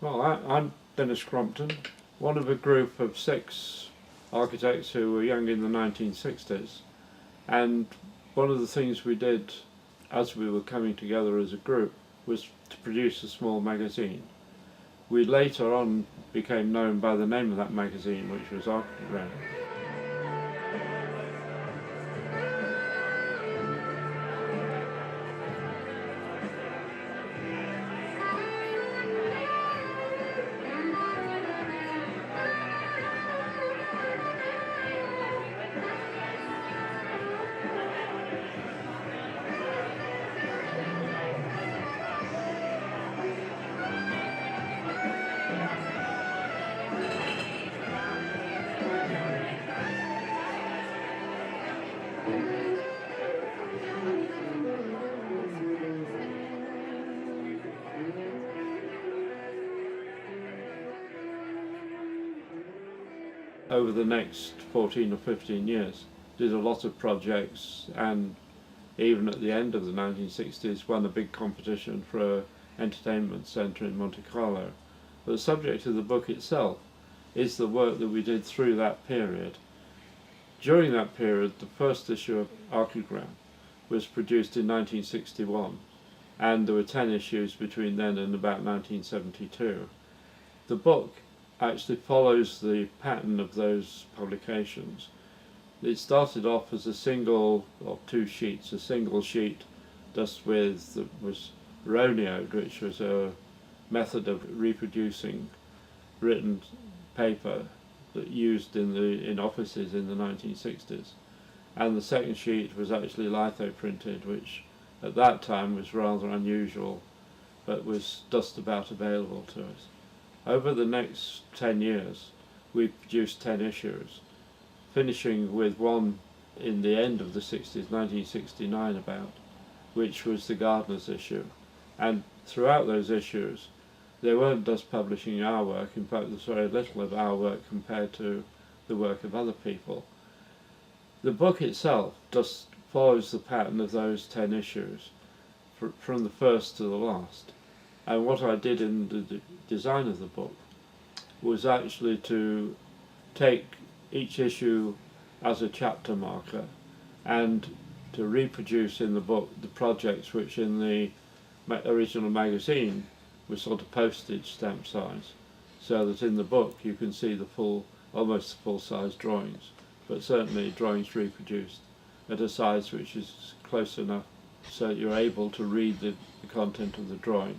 Well, I'm Dennis Crompton, one of a group of 6 architects who were young in the 1960s, and one of the things we did as we were coming together as a group was to produce a small magazine. We later on became known by the name of that magazine, which was Archigram. Over the next 14 or 15 years, did a lot of projects, and even at the end of the 1960s won a big competition for an entertainment centre in Monte Carlo. But the subject of the book itself is the work that we did through that period. During that period, the first issue of Archigram was produced in 1961, and there were 10 issues between then and about 1972. The book actually follows the pattern of those publications. It started off as a single, or 2 sheets, a single sheet just with, was roneoed, which was a method of reproducing written paper that used in offices in the 1960s. And the second sheet was actually litho printed, which at that time was rather unusual, but was just about available to us. Over the next 10 years, we produced 10 issues, finishing with one in the end of the 60s, 1969 about, which was the Gardener's issue. And throughout those issues, they weren't just publishing our work. In fact, there's very little of our work compared to the work of other people. The book itself just follows the pattern of those 10 issues, from the first to the last. And what I did in the design of the book was actually to take each issue as a chapter marker and to reproduce in the book the projects which in the original magazine were sort of postage stamp size, so that in the book you can see the full, almost full-size drawings, but certainly drawings reproduced at a size which is close enough so you're able to read the content of the drawing.